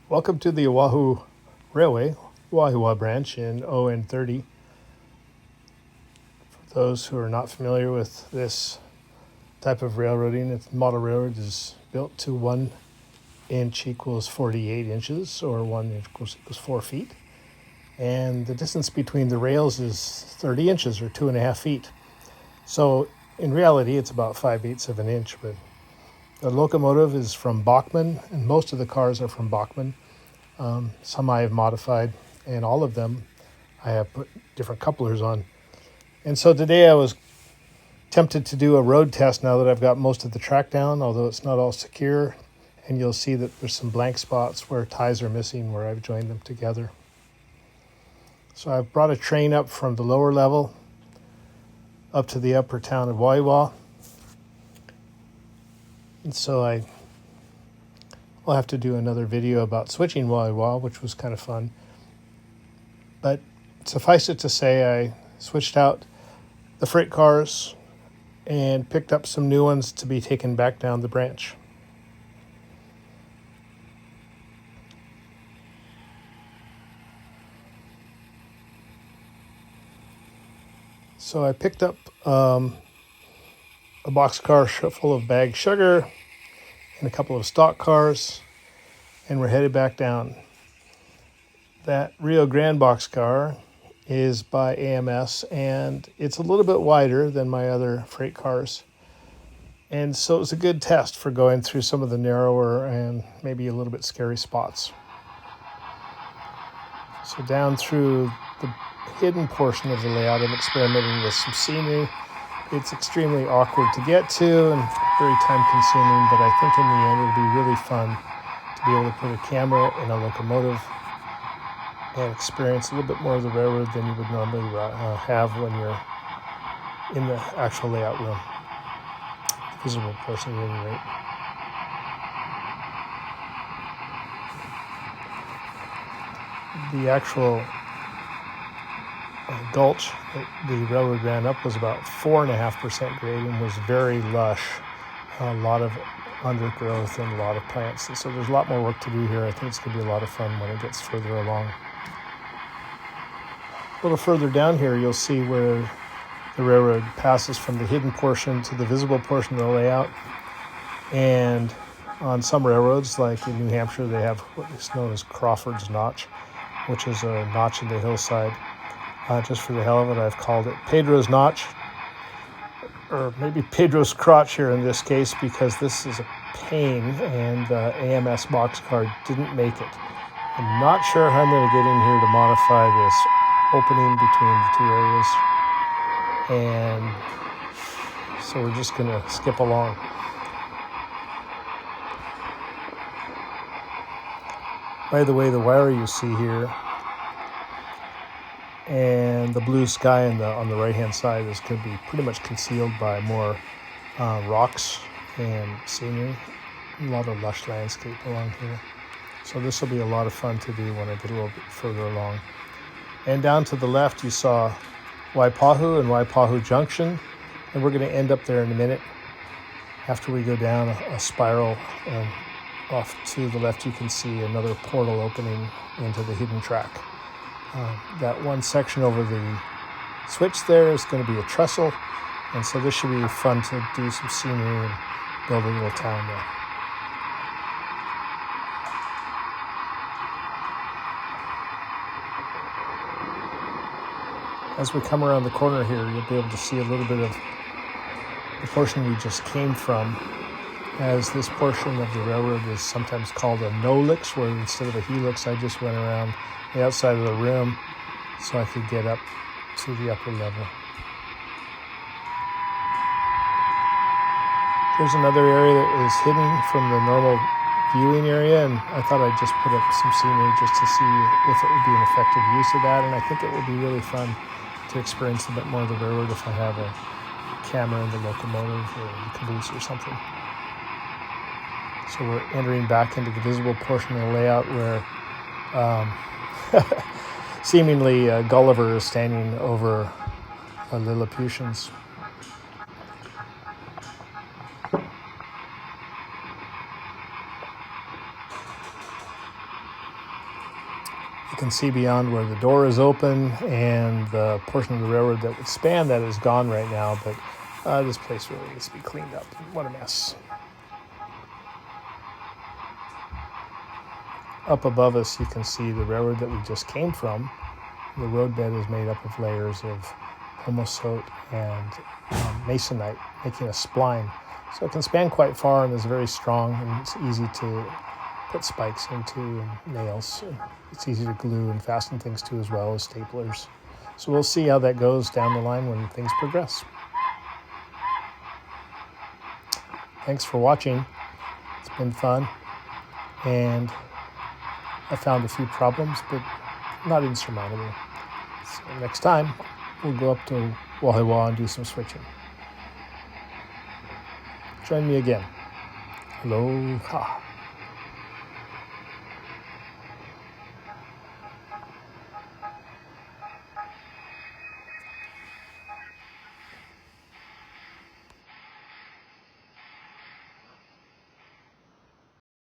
Welcome to the Oahu Railway, Wahiawa branch in ON30. For those who are not familiar with this type of railroading, the model railroad is built to 1 inch equals 48 inches, or 1 inch equals 4 feet. And the distance between the rails is 30 inches, or 2.5 feet. So in reality, it's about 5/8 of an inch, but the locomotive is from Bachman, and most of the cars are from Bachman. Some I have modified, and all of them I have put different couplers on. And so today I was tempted to do a road test now that I've got most of the track down, although it's not all secure. And you'll see that there's some blank spots where ties are missing where I've joined them together. So I've brought a train up from the lower level up to the upper town of Wahiawa. And so I'll have to do another video about switching Wahiawa, which was kind of fun. But suffice it to say, I switched out the freight cars and picked up some new ones to be taken back down the branch. So I picked up a boxcar full of bagged sugar and a couple of stock cars, and we're headed back down. That Rio Grande boxcar is by AMS, and it's a little bit wider than my other freight cars. And so it was a good test for going through some of the narrower and maybe a little bit scary spots. So down through the hidden portion of the layout, I'm experimenting with some scenery. It's extremely awkward to get to and very time consuming, but I think in the end it'll be really fun to be able to put a camera in a locomotive and experience a little bit more of the railroad than you would normally have when you're in the actual layout room. The visible portion at any rate. The actual gulch that the railroad ran up was about 4.5% grade and was very lush. A lot of undergrowth and a lot of plants. And so there's a lot more work to do here. I think it's going to be a lot of fun when it gets further along. A little further down here, you'll see where the railroad passes from the hidden portion to the visible portion of the layout. And on some railroads, like in New Hampshire, they have what is known as Crawford's Notch, which is a notch in the hillside. Just for the hell of it, I've called it Pedro's Notch, or maybe Pedro's Crotch here in this case, because this is a pain, and the AMS boxcar didn't make it. I'm not sure how I'm going to get in here to modify this opening between the two areas, and so we're just going to skip along. By the way, the wire you see here and the blue sky on the right-hand side is going to be pretty much concealed by more rocks and scenery. A lot of lush landscape along here. So this will be a lot of fun to do when I get a little bit further along. And down to the left, you saw Waipahu and Waipahu Junction, and we're going to end up there in a minute. After we go down a spiral, and off to the left, you can see another portal opening into the hidden track. That one section over the switch there is going to be a trestle, and so this should be fun to do some scenery and build a little town there. As we come around the corner here, you'll be able to see a little bit of the portion we just came from, as this portion of the railroad is sometimes called a no-lix, where instead of a helix, I just went around the outside of the rim so I could get up to the upper level. Here's another area that is hidden from the normal viewing area, and I thought I'd just put up some scenery just to see if it would be an effective use of that, and I think it would be really fun to experience a bit more of the railroad if I have a camera in the locomotive or the caboose or something. So we're entering back into the visible portion of the layout where seemingly Gulliver is standing over Lilliputians. can see beyond where the door is open, and the portion of the railroad that would span that is gone right now, but this place really needs to be cleaned up. What a mess. Up above us, you can see the railroad that we just came from. The roadbed is made up of layers of homosote and masonite, making a spline. So it can span quite far and is very strong, and it's easy to put spikes into and nails. It's easy to glue and fasten things to, as well as staplers. So we'll see how that goes down the line when things progress. Thanks for watching. It's been fun, and I found a few problems, but not insurmountable. So next time, we'll go up to Wahiawa and do some switching. Join me again. Aloha.